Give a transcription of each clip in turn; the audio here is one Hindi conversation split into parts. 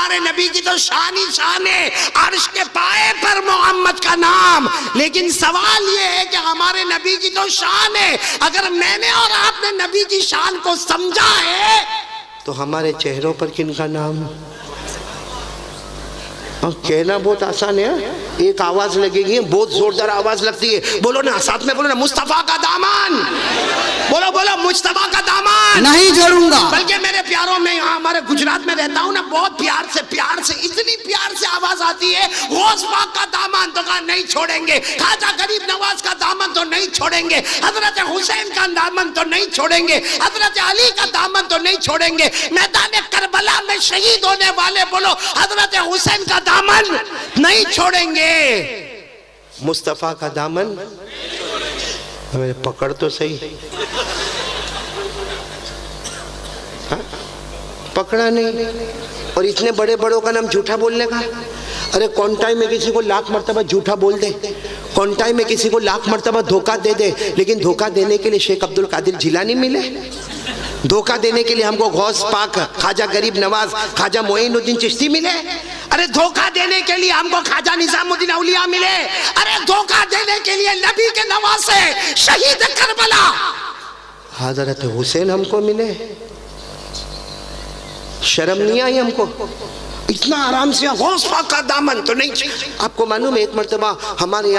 हमारे नबी की तो शान ही शान है, अर्श के पाए पर मोहम्मद का नाम। लेकिन सवाल ये है कि हमारे नबी की तो शान है, अगर मैंने और आपने नबी की शान को समझा है तो हमारे चेहरों पर किनका नाम? कहना बहुत आसान है, एक आवाज लगेगी, बहुत जोरदार आवाज लगती है। बोलो ना, साथ में बोलो ना, मुस्तफा का दामन। बोलो बोलो, मुस्तफा का दामन नहीं जोड़ूंगा। बल्कि मेरे प्यारों में, यहाँ हमारे गुजरात में रहता हूँ ना, बहुत प्यार से इतनी प्यार से आवाज आती है, गौस पाक का दामन, तो कहा नहीं छोड़ेंगे। ख्वाजा गरीब नवाज का दामन तो नहीं छोड़ेंगे, हजरत हुसैन का दामन तो नहीं छोड़ेंगे, हजरत अली का दामन तो नहीं छोड़ेंगे। मैदान करबला में शहीद होने वाले बोलो हजरत हुसैन का दामन नहीं छोड़ेंगे। मुस्तफा का दामन पकड़ तो सही, हा? पकड़ा नहीं। और इतने बड़े बड़ों का नाम झूठा बोलने का। अरे कौन टाइम में किसी को लाख मर्तबा झूठा बोल दे, कौन टाइम में किसी को लाख मर्तबा धोखा दे दे, लेकिन धोखा देने के लिए शेख अब्दुल कादिर जिलानी मिले, धोखा देने के लिए हमको गौस पाक ख्वाजा गरीब नवाज ख्वाजा मोइनुद्दीन चिश्ती मिले, अरे धोखा देने के लिए हमको ख्वाजा निजामुद्दीन औलिया मिले, अरे धोखा देने के लिए नबी के नवासे शहीद करबला हजरत हुसैन हमको मिले। शर्म नहीं आई हमको? इतना आराम से गौस पाक का दामन तो नहीं। आपको मालूम है, एक मर्तबा हमारे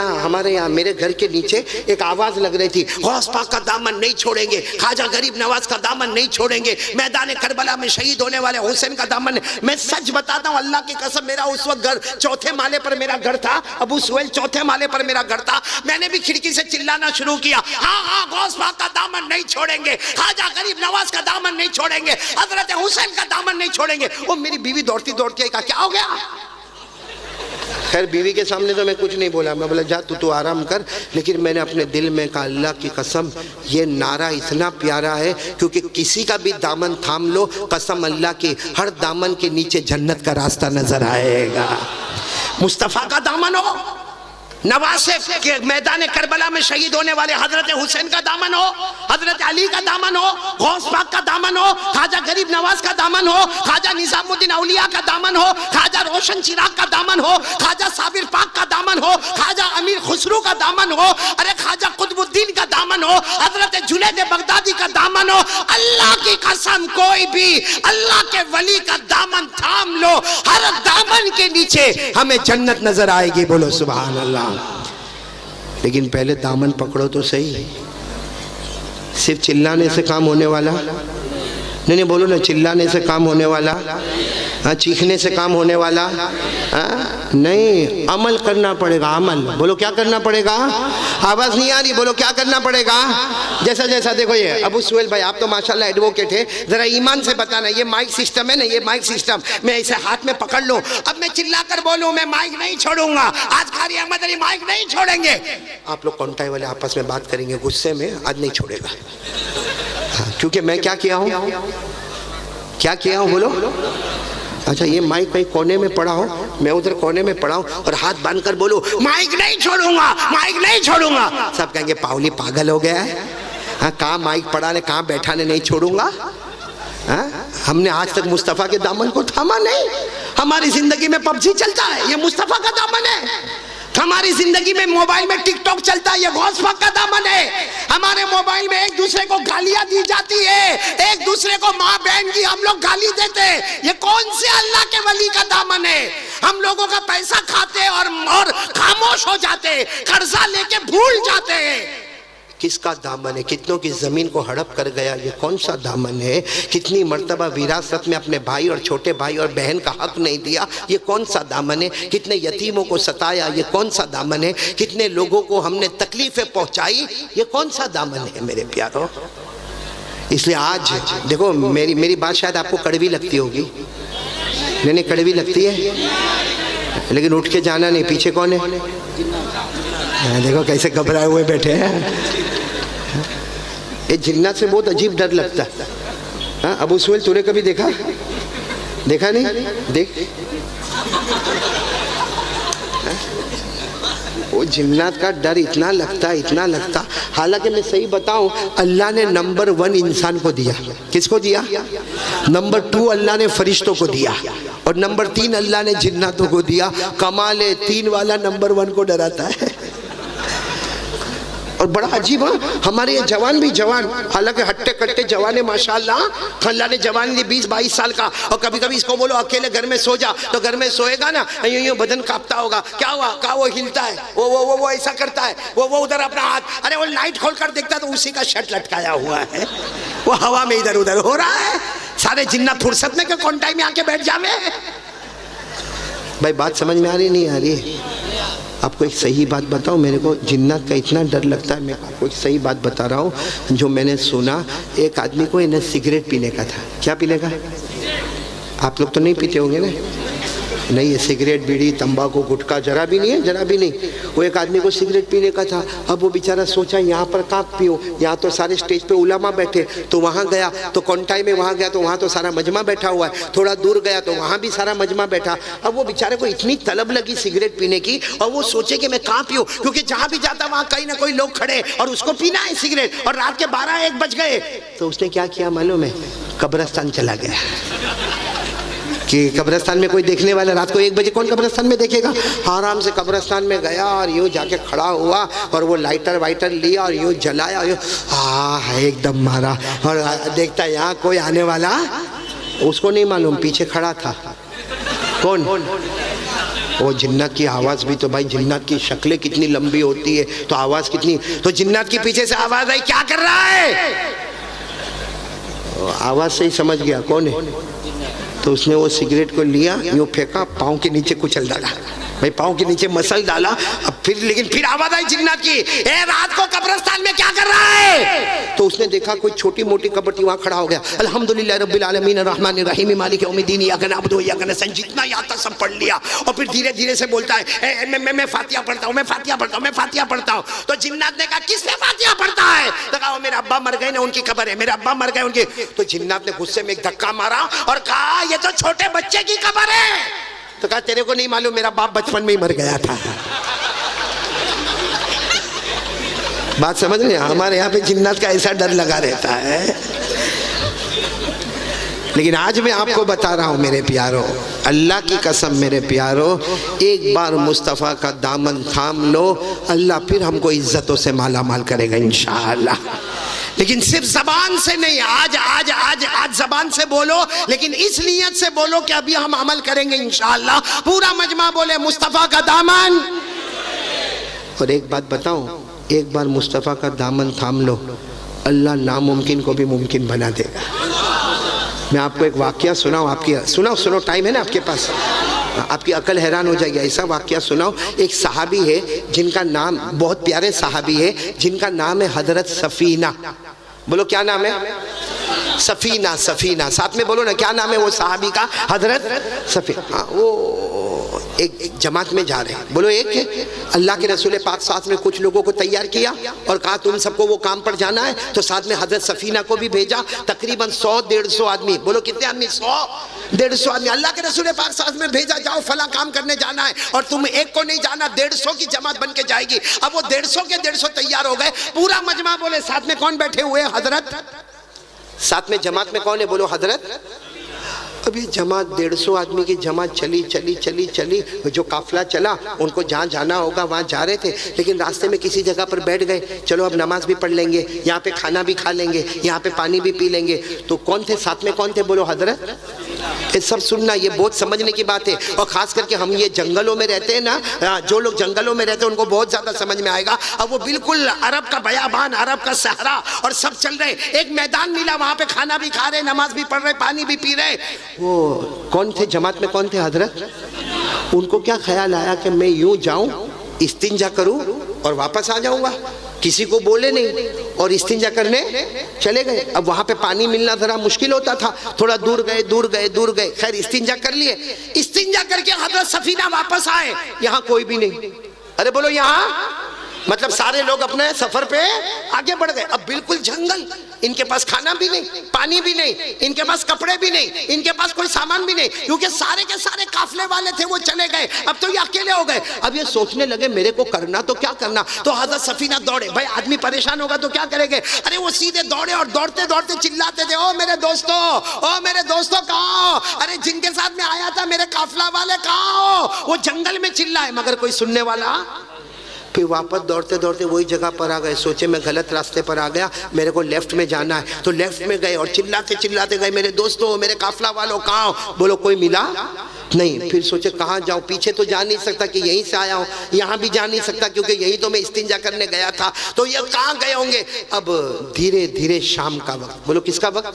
यहाँ मेरे घर के नीचे एक आवाज लग रही थी, गौस पाक का दामन नहीं छोड़ेंगे, ख्वाजा गरीब नवाज का दामन नहीं छोड़ेंगे, मैदान करबला में शहीद होने वाले हुसैन का दामन। मैं सच बताता हूँ, अल्लाह की कसम, मेरा उस वक्त घर चौथे माले पर मेरा घर था, अबू सुहेल चौथे माले पर मेरा घर था। मैंने भी खिड़की से चिल्लाना शुरू किया, हाँ हाँ गौस पाक का दामन नहीं छोड़ेंगे, ख्वाजा गरीब नवाज का दामन नहीं छोड़ेंगे, हजरत हुसैन का दामन नहीं छोड़ेंगे। वो मेरी बीवी दौड़ती दौड़ती का क्या हो गया? खैर बीवी के सामने तो मैं कुछ नहीं बोला, मैं बोला जा तू आराम कर, लेकिन मैंने अपने दिल में कहा अल्लाह की कसम ये नारा इतना प्यारा है, क्योंकि किसी का भी दामन थाम लो, कसम अल्लाह की, हर दामन के नीचे जन्नत का रास्ता नजर आएगा। मुस्तफा का दामन हो, नवासे के मैदान करबला में शहीद होने वाले हजरत हुसैन का दामन हो, हजरत अली का दामन हो, गौस पाक का दामन हो, ख्वाजा गरीब नवाज का दामन हो, ख्वाजा निजामुद्दीन औलिया का दामन हो, ख्वाजा रोशन चिराग का दामन हो, ख्वाजा साबिर पाक का दामन हो, ख्वाजा अमीर खुसरू का दामन हो, अरे ख्वाजा कुतुबुद्दीन का दामन हो, हजरत जुनैद बगदादी का दामन हो। अल्लाह की कसम, कोई भी अल्लाह के वली का दामन थाम लो, हर दामन के नीचे हमें जन्नत नजर आएगी। बोलो सुभान अल्लाह। लेकिन पहले दामन पकड़ो तो सही। सिर्फ चिल्लाने से काम होने वाला नहीं, बोलो ना, चिल्लाने से काम होने वाला, हाँ, चीखने से काम होने वाला हाँ? नहीं, अमल करना पड़ेगा। अमल बोलो, क्या करना पड़ेगा? आवाज नहीं आ रही, बोलो क्या करना पड़ेगा? जैसा जैसा देखो ये अबू सुहेल भाई, आप तो माशाल्लाह एडवोकेट है, जरा ईमान से बताना, ये माइक सिस्टम है ना, ये माइक सिस्टम मैं इसे हाथ में पकड़ लूं, अब मैं चिल्लाकर बोलूं मैं माइक नहीं छोड़ूंगा, आज कारी अहमद अली माइक नहीं छोड़ेंगे, आप लोग कॉन्टाई वाले आपस में बात करेंगे गुस्से में, आज नहीं छोड़ेगा। हाँ, क्योंकि मैं क्या किया हूँ, क्या किया हूँ बोलो? अच्छा, ये माइक कहीं कोने में पड़ा हो, मैं उधर कोने में पड़ा हूँ और हाथ बांधकर बोलूं माइक नहीं छोड़ूंगा, माइक नहीं छोड़ूंगा, सब कहेंगे पावली पागल हो गया है। हाँ, कहाँ माइक पड़ा ने, कहाँ बैठा ने, नहीं छोड़ूंगा। हाँ, हमने आज तक मुस्तफा के दामन को थामा नहीं। हमारी जिंदगी में पबजी चलता है, ये मुस्तफा का दामन है। हमारी जिंदगी में मोबाइल में टिकटॉक चलता है, ये गौस पाक का दामन है। हमारे मोबाइल में एक दूसरे को गालियां दी जाती है, एक दूसरे को माँ बहन की हम लोग गाली देते हैं, ये कौन से अल्लाह के वली का दामन है? हम लोगों का पैसा खाते और खामोश हो जाते, कर्जा लेके भूल जाते हैं। किसका दामन है? कितनों की जमीन को हड़प कर गया, ये कौन सा दामन है? कितनी मर्तबा विरासत में अपने भाई और छोटे भाई और बहन का हक नहीं दिया, ये कौन सा दामन है? कितने यतीमों को सताया, ये कौन सा दामन है? कितने लोगों को हमने तकलीफें पहुंचाई, ये कौन सा दामन है मेरे प्यारों? इसलिए आज देखो, मेरी बात शायद आपको कड़वी लगती होगी, नहीं कड़वी लगती है, लेकिन उठ के जाना नहीं। पीछे कौन है? देखो कैसे घबराए हुए बैठे हैं। ये जिन्नात से बहुत अजीब डर लगता है। हाँ, अबू सुहेल तूने कभी देखा? देखा नहीं? देख, वो जिन्नात का डर इतना लगता। हालांकि मैं सही बताऊं, अल्लाह ने नंबर 1 इंसान को दिया। किसको दिया? नंबर 2 अल्लाह ने फरिश्तों को दिया, और नंबर 3 अल्लाह ने जिन्नातों को दिया। कमाल है, 3 वाला नंबर 1 को डराता है। और बड़ा अजीब है, हमारे ये जवान भी जवान, हालांकि हट्टे कट्टे जवान है माशाल्लाह, अल्लाह ने जवान ली 20-22 साल का, और कभी कभी इसको बोलो अकेले घर में सो जा, तो घर में सोएगा ना, यूं यूं बदन कांपता होगा। क्या हुआ? कहा वो हिलता है, वो ऐसा करता है, वो उधर अपना हाथ, अरे वो लाइट खोल कर देखता तो उसी का शर्ट लटकाया हुआ है, वो हवा में इधर उधर हो रहा है। सारे जिन्नात फुर्सत में के कौन टाइम में आके बैठ जावे। भाई बात समझ में आ रही नहीं आ रही? आपको एक सही बात बताऊं, मेरे को जिन्नात का इतना डर लगता है। मैं आपको एक सही बात बता रहा हूं जो मैंने सुना। एक आदमी को इन्हें सिगरेट पीने का था। क्या पीने का? आप लोग तो नहीं पीते होंगे ना? नहीं, ये सिगरेट, बीड़ी, तंबाकू, गुटखा जरा भी नहीं है, जरा भी नहीं। वो एक आदमी को सिगरेट पीने का था। अब वो बेचारा सोचा यहाँ पर कहाँ पियो, यहाँ तो सारे स्टेज पे उलमा बैठे, तो वहाँ गया तो कौनटाई में वहाँ गया तो वहाँ तो सारा मजमा बैठा हुआ है। थोड़ा दूर गया तो वहाँ भी सारा मजमा बैठा। अब वो बेचारे को इतनी तलब लगी सिगरेट पीने की, और वो सोचे कि मैं कहाँ पीऊँ, क्योंकि जहाँ भी जाता वहाँ कहीं ना कोई लोग खड़े और उसको पीना है सिगरेट, और रात के 12-1 बज गए। तो उसने क्या किया मालूम है? कब्रिस्तान चला गया कि कब्रिस्तान में कोई देखने वाला, रात को 1 बजे कौन कब्रिस्तान में देखेगा। आराम से कब्रिस्तान में गया और यूँ जाके खड़ा हुआ, और वो लाइटर वाइटर लिया और यूँ जलाया, यूँ एकदम मारा, और देखता यहाँ कोई आने वाला, उसको नहीं मालूम पीछे खड़ा था कौन? वो जिन्नात की आवाज़ भी तो भाई, जिन्नात की शक्लें कितनी लंबी होती है तो आवाज़ कितनी, तो जिन्नात की पीछे से आवाज़ आई, क्या कर रहा है? आवाज़ से ही समझ गया कौन है। तो उसने वो सिगरेट को लिया, यूँ फेंका, पाँव के नीचे कुचल डाला। भाई पाँव के नीचे मसल डाला। अब फिर आवाज आई जिन्नात की, ए रात को कब्रिस्तान में क्या कर रहा है? तो उसने देखा कोई छोटी मोटी कबड्डी वहाँ खड़ा हो गया। अल्हम्दुलिल्लाह रब्बिल आलमीन अर्रहमानिर रहीम मालिक यौमिद्दीन इय्याका नअबुदु व इय्याका नस्तईन, जितना याद था सब पढ़ लिया। और फिर धीरे धीरे से बोलता है, मैं फातिहा पढ़ता हूँ, मैं फातिहा पढ़ता हूँ, मैं फातिहा पढ़ता हूँ। तो जिन्नात ने कहा, किसने फातिहा पढ़ता है? तो कहा, मेरे अब्बा मर गए ना, उनकी कब्र है, मेरे अब्बा मर गए उनकी। तो जिन्नात ने गुस्से में एक धक्का मारा और कहा, ये तो छोटे बच्चे की कब्र है। तो कहा, तेरे को नहीं मालूम, मेरा बाप बचपन में ही मर गया था। बात समझ रहे हैं? हमारे यहाँ पे जिन्नात का ऐसा डर लगा रहता है। लेकिन आज मैं आपको बता रहा हूँ मेरे प्यारों, अल्लाह की कसम मेरे प्यारों, एक बार मुस्तफ़ा का दामन थाम लो, अल्लाह फिर हमको इज्जतों से माला माल करेगा इंशाअल्लाह। लेकिन सिर्फ जबान से नहीं, आज जबान से बोलो, लेकिन इस नियत से बोलो कि अभी हम अमल करेंगे इंशाअल्लाह। पूरा मजमा बोले मुस्तफ़ा का दामन। और एक बात बताऊं, एक बार मुस्तफ़ा का दामन थाम लो, अल्लाह नामुमकिन को भी मुमकिन बना देगा। मैं आपको एक वाकया सुनाऊं, आपकी सुनो, टाइम है ना आपके पास, आपकी अकल हैरान हो जाएगी। ऐसा वाकया सुनाओ। एक सहाबी है जिनका नाम, बहुत प्यारे सहाबी है जिनका नाम है हजरत सफीना। बोलो क्या नाम है? सफीना। साथ में बोलो ना, क्या नाम है वो सहाबी का? हजरत सफीना। वो एक जमात में जा रहे हैं, बोलो एक, अल्लाह के रसूल पाक साथ में कुछ लोगों को तैयार किया और कहा तुम सबको वो काम पर जाना है। तो साथ में हजरत सफीना को भी भेजा। तकरीबन 100-150 आदमी, बोलो कितने आदमी? 100-150 आदमी अल्लाह के रसूल पाक साथ में भेजा, जाओ फला काम करने जाना है। और तुम एक को नहीं जाना, 150 की जमात बन के जाएगी। अब वो 150 के 150 तैयार हो गए। पूरा मजमा बोले, साथ में कौन बैठे हुए? हजरत। साथ में जमात में कौन है? बोलो हजरत। अब ये जमात 150 आदमी की जमात चली, जो काफिला चला, उनको जहाँ जाना होगा वहाँ जा रहे थे। लेकिन रास्ते में किसी जगह पर बैठ गए, चलो अब नमाज भी पढ़ लेंगे, यहाँ पे खाना भी खा लेंगे, यहाँ पे पानी भी पी लेंगे। तो कौन थे साथ में? कौन थे? बोलो हजरत। ये सब सुनना, ये बहुत समझने की बात है। और खास करके हम ये जंगलों में रहते हैं ना, जो लोग जंगलों में रहते हैं उनको बहुत ज्यादा समझ में आएगा। अब वो बिल्कुल अरब का बयाबान, अरब का सहरा, और सब चल रहे। एक मैदान मिला, वहाँ पे खाना भी खा रहे, नमाज भी पढ़ रहे, पानी भी पी रहे। वो कौन थे जमात में? कौन थे? हजरत। उनको क्या ख्याल आया कि मैं यूं जाऊं, इस्तिंजा करूं और वापस आ जाऊंगा, किसी को बोले नहीं, और इस्तिंजा करने चले गए। अब वहां पे पानी मिलना जरा मुश्किल होता था, थोड़ा दूर गए। खैर इस्तिंजा कर लिए। इस्तिंजा करके हजरत सफीना वापस आए, यहाँ कोई भी नहीं। अरे बोलो यहाँ, मतलब सारे लोग अपने सफर पे आगे बढ़ गए। अब बिल्कुल जंगल, इनके पास खाना भी नहीं, पानी भी नहीं, इनके पास कपड़े भी नहीं, इनके पास कोई सामान भी नहीं, क्योंकि सारे के सारे काफिले वाले थे वो चले गए, अब तो ये अकेले हो गए। अब ये सोचने लगे मेरे को करना तो क्या करना। तो हजरत सफीना दौड़े, भाई आदमी परेशान होगा तो क्या करेंगे। अरे वो सीधे दौड़े और दौड़ते दौड़ते चिल्लाते थे, ओ मेरे दोस्तों, ओ मेरे दोस्तों कहाँ हो? अरे जिनके साथ में आया था मेरे काफिला वाले कहाँ हो? वो जंगल में चिल्लाए मगर कोई सुनने वाला। फिर वापस दौड़ते दौड़ते वही जगह पर आ गए। सोचे मैं गलत रास्ते पर आ गया, मेरे को लेफ्ट में जाना है। तो लेफ्ट में गए और चिल्लाते चिल्लाते गए, मेरे दोस्तों मेरे काफिला वालों कहाँ हो? बोलो कोई मिला नहीं। फिर सोचे कहाँ जाऊँ, पीछे तो जा नहीं सकता कि यहीं से आया हूँ, यहाँ भी जा नहीं सकता क्योंकि यहीं तो मैं इस्तिंजा करने गया था, तो ये कहाँ गए होंगे। अब धीरे धीरे शाम का वक्त, बोलो किसका वक्त।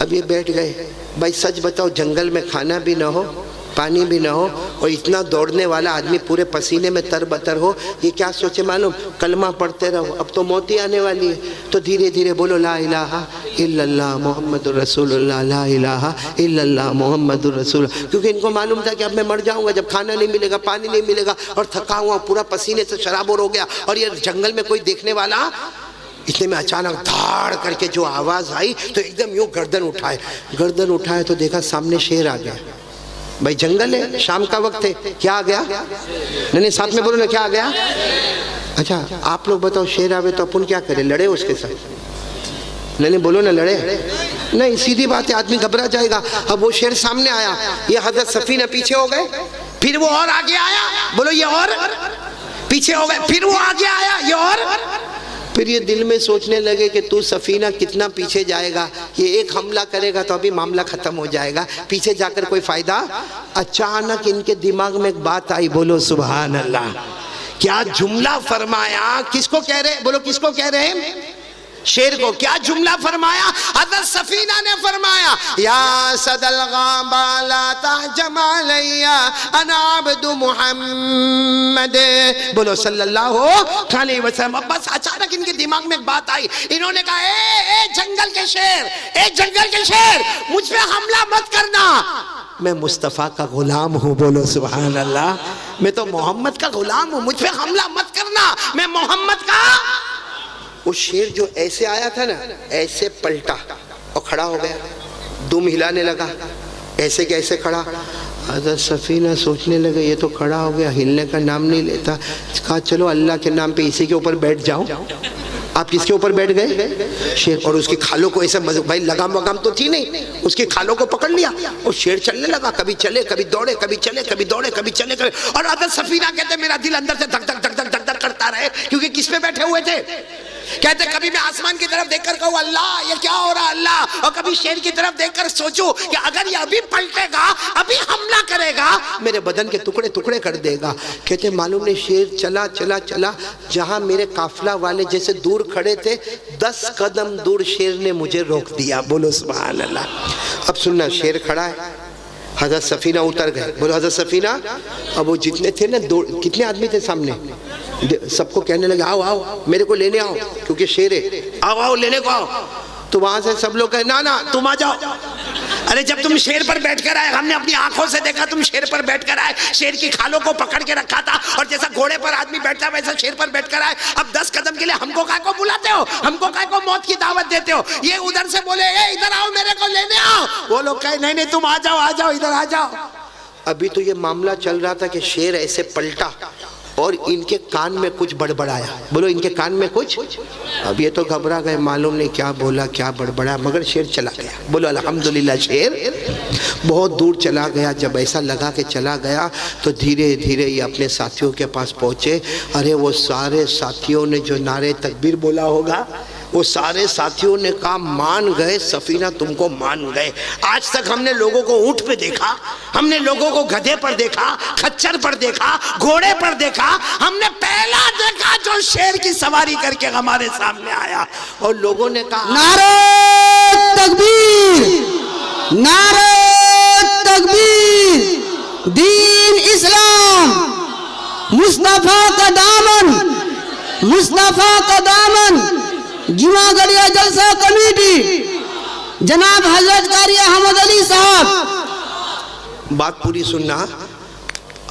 अब ये बैठ गए। भाई सच बताओ, जंगल में खाना भी ना हो, पानी भी ना हो और इतना दौड़ने वाला आदमी पूरे पसीने में तरबतर हो, ये क्या सोचे मालूम, कलमा पढ़ते रहो, अब तो मौत ही आने वाली है। तो धीरे धीरे बोलो ला इलाहा इल्लल्लाह मुहम्मदुर रसूलुल्लाह, ला इलाहा इल्लल्लाह मुहम्मदुर रसूल। क्योंकि इनको मालूम था कि अब मैं मर जाऊंगा जब खाना नहीं मिलेगा, पानी नहीं मिलेगा और थका हुआ पूरा पसीने से शराबोर हो गया और ये जंगल में कोई देखने वाला। इतने में अचानक धाड़ करके जो आवाज़ आई तो एकदम यूँ गर्दन उठाए तो देखा सामने शेर आ गया। भाई जंगल है, शाम का वक्त है, क्या आ गया। नहीं साथ में बोलो ना, क्या आ गया। अच्छा आप लोग बताओ, शेर आवे तो अपन क्या करें, लड़े उसके साथ। नहीं बोलो ना, लड़े नहीं, सीधी बात है, आदमी घबरा जाएगा। अब वो शेर सामने आया, ये हजरत सफीना पीछे हो गए, फिर वो और आगे आया, बोलो ये और पीछे हो गए, फिर वो आगे आया, ये और। फिर ये दिल में सोचने लगे कि तू सफीना कितना पीछे जाएगा, ये एक हमला करेगा तो अभी मामला खत्म हो जाएगा, पीछे जाकर कोई फायदा। अचानक इनके दिमाग में एक बात आई, बोलो सुभान अल्लाह। क्या जुमला फरमाया, किसको कह रहे, बोलो किसको कह रहे हैं, शेर को। क्या जुमला फरमाया, हज़रत सफीना ने फरमाया, या सदल गाबाला ताजमालैया अना अब्दु मुहम्मद, बोलो सल्लल्लाहु अलैहि वसल्लम। बस अचानक इनके दिमाग में एक बात आई, इन्होंने कहा ए जंगल के शेर, ए जंगल के शेर, मुझ पे हमला मत करना, मैं मुस्तफ़ा का गुलाम हूँ, बोलो सुभान अल्लाह, मैं तो मोहम्मद का गुलाम हूँ, मुझ पे हमला मत करना, मैं मोहम्मद का। वो शेर जो ऐसे आया था ना, ऐसे पलटा और खड़ा हो गया, दुम हिलाने लगा, ऐसे कैसे खड़ा। हज़रत सफीना सोचने लगे ये तो खड़ा हो गया, हिलने का नाम नहीं लेता। कहा चलो अल्लाह के नाम पे इसी के ऊपर बैठ जाओ। आप किसके ऊपर बैठ गए, शेर। और उसकी खालों को ऐसे, भाई लगाम वगाम तो थी नहीं, उसकी खालों को पकड़ लिया और शेर चलने लगा, कभी चले कभी दौड़े, कभी चले कभी दौड़े, कभी चले कभी। और हज़रत सफीना कहते मेरा दिल अंदर से धक धक धक धक धक धक करता रहे, क्योंकि किस पे बैठे हुए थे। कहते कभी मैं आसमान की तरफ देखकर कहूँ अल्लाह ये क्या हो रहा अल्लाह, और कभी शेर की तरफ देखकर सोचूं कि अगर ये अभी पलटेगा, अभी हमला करेगा, मेरे बदन के टुकड़े टुकड़े कर देगा। कहते मालूम नहीं, शेर चला चला चला, जहां मेरे काफिला वाले जैसे दूर खड़े थे, 10 कदम दूर शेर ने मुझे रोक दिया, बोलो सुभान अल्लाह। अब सुनना, शेर खड़ा है, हज़रत सफीना उतर गए, बोलो हज़रत सफीना। अब वो जितने थे ना, कितने आदमी थे सामने, सबको कहने लगे आओ आओ मेरे को लेने आओ, क्योंकि शेर है, आओ आओ लेने को आओ। तो वहां से सब लोग कहे ना ना तुम आ जाओ। अरे जब तुम शेर पर बैठकर आए, हमने अपनी आंखों से देखा तुम शेर पर बैठकर आए, शेर की खालों को पकड़ के रखा था, और जैसा घोड़े पर आदमी बैठता वैसा शेर पर बैठकर आए। अब 10 कदम के लिए हमको काय को बुलाते हो, हमको काय को मौत की दावत देते हो। ये उधर से बोले ए इधर आओ मेरे को लेने आओ, वो लोग कहे नहीं नहीं तुम आ जाओ इधर आ जाओ। अभी तो ये मामला चल रहा था कि शेर ऐसे पलटा और इनके कान में कुछ बड़बड़ाया, बोलो इनके कान में कुछ। अब ये तो घबरा गए, मालूम नहीं क्या बोला क्या बड़बड़ा, मगर शेर चला गया, बोलो अल्हम्दुलिल्लाह। शेर बहुत दूर चला गया। जब ऐसा लगा कि चला गया तो धीरे धीरे ये अपने साथियों के पास पहुँचे। अरे वो सारे साथियों ने जो नारे तकबीर बोला होगा, वो सारे साथियों ने कहा मान गए सफीना, तुमको मान गए। आज तक हमने लोगों को ऊंट पे देखा, हमने लोगों को गधे पर देखा, खच्चर पर देखा, घोड़े पर देखा, हमने पहला देखा जो शेर की सवारी करके हमारे सामने आया। और लोगों ने कहा नारे तकबीर, नारे तकबीर, दीन इस्लाम, मुस्तफा का दामन, मुस्तफा का दामन, जुमागढ़िया जलसा कमेटी, जनाब हजरत कारी अहमद अली साहब। बात पूरी सुनना।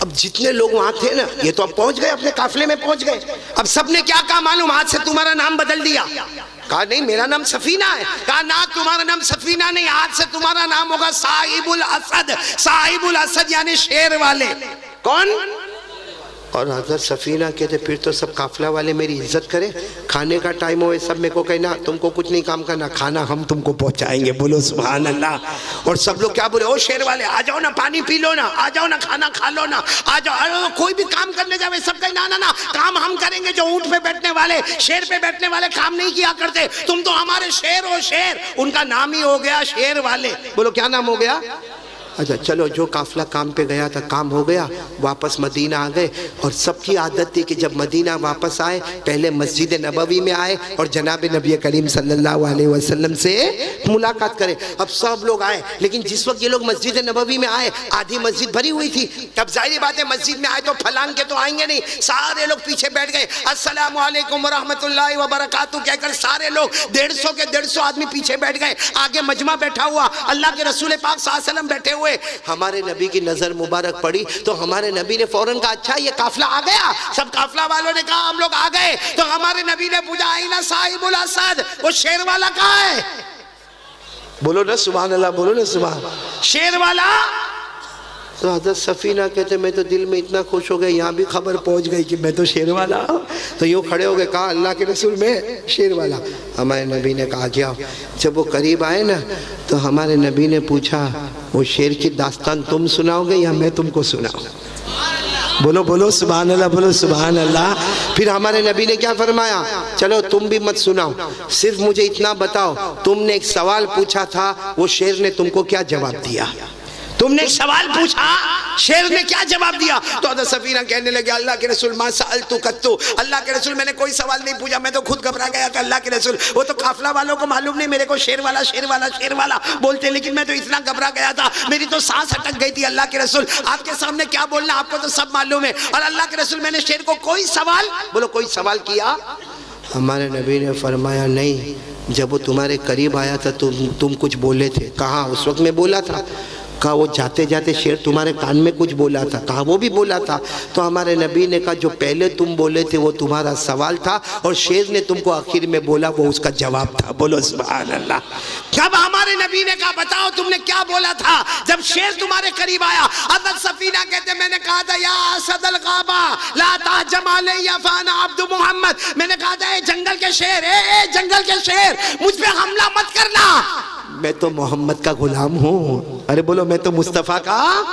अब जितने लोग वहां थे ना, ये तो अब पहुंच गए, अपने काफिले में पहुंच गए। अब सबने क्या कहा मालूम, आज से तुम्हारा नाम बदल दिया, कहा नहीं मेरा नाम सफीना है। कहा ना तुम्हारा नाम सफीना नहीं, आज से तुम्हारा नाम होगा साहिबुल असद। साहिबुल असद यानी शेर वाले। कौन? और हजरत सफीना कहते फिर तो सब काफिला वाले मेरी इज्जत करें, खाने का टाइम हो सब मेरे को कहना तुमको कुछ नहीं काम करना, खाना हम तुमको पहुंचाएंगे। बोलो सुभान अल्लाह। और सब लोग क्या बोले, ओ शेर वाले आ जाओ ना, पानी पी लो ना, आ जाओ ना, खाना खा लो ना, आ जाओ। कोई भी काम करने जावे सब कहे ना ना ना, काम हम करेंगे, जो ऊंट पे बैठने वाले शेर पे बैठने वाले काम नहीं किया करते, तुम तो हमारे शेर हो शेर। उनका नाम ही हो गया शेर वाले। बोलो क्या नाम हो गया? अच्छा चलो, जो काफिला काम पे गया था काम हो गया, वापस मदीना आ गए। और सबकी आदत थी कि जब मदीना वापस आए पहले मस्जिद नबवी में आए और जनाब नबी करीम सल्लल्लाहु अलैहि वसल्लम से मुलाकात करें। अब सब लोग आए, लेकिन जिस वक्त ये लोग मस्जिद नबवी में आए आधी मस्जिद भरी हुई थी। तब जाहिर बात है मस्जिद में आए तो फलांग के तो आएंगे नहीं, सारे लोग पीछे बैठ गए। अस्सलामु अलैकुम व रहमतुल्लाहि व बरकातहू कहकर सारे लोग 150 के 150 आदमी पीछे बैठ गए। आगे मजमा बैठा हुआ, अल्लाह के रसूल पाक सल्लल्लाहु अलैहि वसल्लम बैठे हुए। हमारे नबी की नजर मुबारक पड़ी तो हमारे नबी ने फौरन कहा अच्छा ये काफिला आ गया। सब काफिला वालों ने कहा हम लोग आ गए। तो हमारे नबी ने पूछा आईना साहिबुल असद, वो शेर वाला कहाँ है? बोलो ना सुभान अल्लाह, बोलो ना सुभान। शेर वाला? तो हजरत सफीना कहते मैं तो दिल में इतना खुश हो गया, यहाँ भी खबर पहुँच गई कि मैं तो शेर वाला। तो यूँ खड़े हो गए, कहा अल्लाह के रसूल में शेर वाला। हमारे नबी ने कहा क्या? जब वो करीब आए ना तो हमारे नबी ने पूछा वो शेर की दास्तान तुम सुनाओगे या मैं तुमको सुनाऊँ? बोलो बोलो सुभान अल्लाह, बोलो सुभान अल्लाह। फिर हमारे नबी ने क्या फरमाया, चलो तुम भी मत सुनाओ, सिर्फ मुझे इतना बताओ तुमने एक सवाल पूछा था, वो शेर ने तुमको क्या जवाब दिया? तुमने एक सवाल पूछा, शेर ने क्या जवाब दिया? तो हज़रत सफीना कहने लगे अल्लाह के रसूल मा सअल्तु कत्तु, अल्लाह के रसूल मैंने कोई सवाल नहीं पूछा, मैं तो खुद घबरा गया था। अल्लाह के रसूल वो तो काफिला वालों को मालूम नहीं मेरे को शेर वाला शेर वाला शेर वाला बोलते, लेकिन मैं तो इतना घबरा गया था मेरी तो सांस अटक गई थी। अल्लाह के रसूल आपके सामने क्या बोलना, आपको तो सब मालूम है। और अल्लाह के रसूल मैंने शेर को कोई सवाल, बोलो कोई सवाल किया? हमारे नबी ने फरमाया नहीं, जब वो तुम्हारे करीब आया था तुम कुछ बोले थे। कहाँ? उस वक्त में बोला था। कहा वो जाते जाते शेर तुम्हारे कान में कुछ बोला था। कहा वो भी बोला था। तो हमारे नबी ने कहा जो पहले तुम बोले थे वो तुम्हारा सवाल था और शेर ने तुमको आखिर में बोला वो उसका जवाब था। बोलो सुभान अल्लाह। जब हमारे नबी ने कहा बताओ तुमने क्या बोला था जब शेर तुम्हारे करीब आया? हज़रत सफीना कहते मैंने कहा था या असदल गाबा ला ताजम अलैया फाना अब्दु मोहम्मद, मैंने कहा था ए जंगल के शेर, ए जंगल के शेर मुझ पे हमला मत करना, मैं तो मोहम्मद का गुलाम हूँ। अरे बोलो मैं तो मुस्तफ़ा का।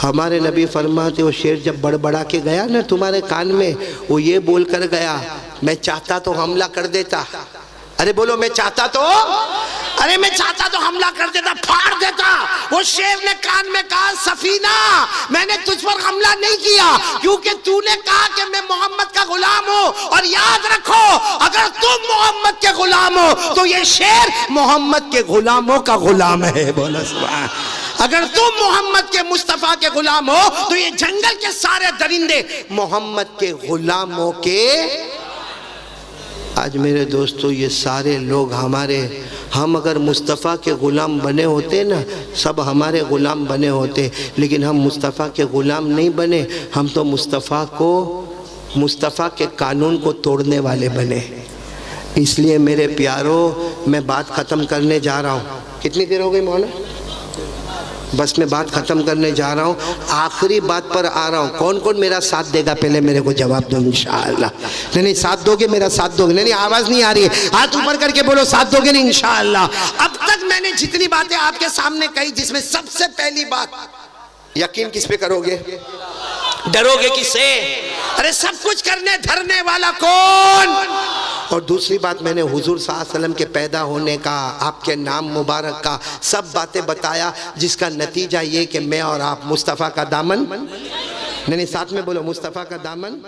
हमारे नबी फरमाते वो शेर जब बड़बड़ा के गया ना तुम्हारे कान में, वो ये बोल कर गया मैं चाहता तो हमला कर देता। अरे बोलो मैं चाहता तो, अरे मैं चाहता तो हमला कर देता, फाड़ देता। वो शेर ने कान में कहा सफीना मैंने तुझ पर हमला नहीं किया क्योंकि तूने कहा कि मैं मोहम्मद का गुलाम हूँ। और याद रखो अगर तुम मोहम्मद के गुलाम हो तो ये शेर मोहम्मद के गुलामों का गुलाम है। बोलो सुभान। अगर तुम मोहम्मद के मुस्तफ़ा के गुलाम हो तो ये जंगल के सारे दरिंदे मोहम्मद के गुलामों के। आज मेरे दोस्तों ये सारे लोग हम अगर मुस्तफ़ा के ग़ुलाम बने होते ना, सब हमारे ग़ुलाम बने होते, लेकिन हम मुस्तफ़ा के ग़ुलाम नहीं बने, हम तो मुस्तफ़ा के कानून को तोड़ने वाले बने। इसलिए मेरे प्यारों मैं बात ख़त्म करने जा रहा हूँ। कितनी देर हो गई मौलाना? बस मैं बात ख़त्म करने जा रहा हूँ, आखिरी बात पर आ रहा हूँ। कौन कौन मेरा साथ देगा पहले मेरे को जवाब दो इंशाअल्लाह। नहीं साथ दोगे, मेरा साथ दोगे? नहीं आवाज़ नहीं आ रही है, हाथ ऊपर करके बोलो साथ दोगे नहीं इंशाअल्लाह। अब तक मैंने जितनी बातें आपके सामने कही जिसमें सबसे पहली बात, यकीन किस पे करोगे? डरोगे किससे? अरे सब कुछ करने धरने वाला कौन? और दूसरी बात मैंने हुजूर सल्लल्लाहु अलैहि वसल्लम के पैदा होने का, आपके नाम मुबारक का सब बातें बताया, जिसका नतीजा ये कि मैं और आप मुस्तफ़ा का दामन, नहीं साथ में बोलो मुस्तफ़ा का दामन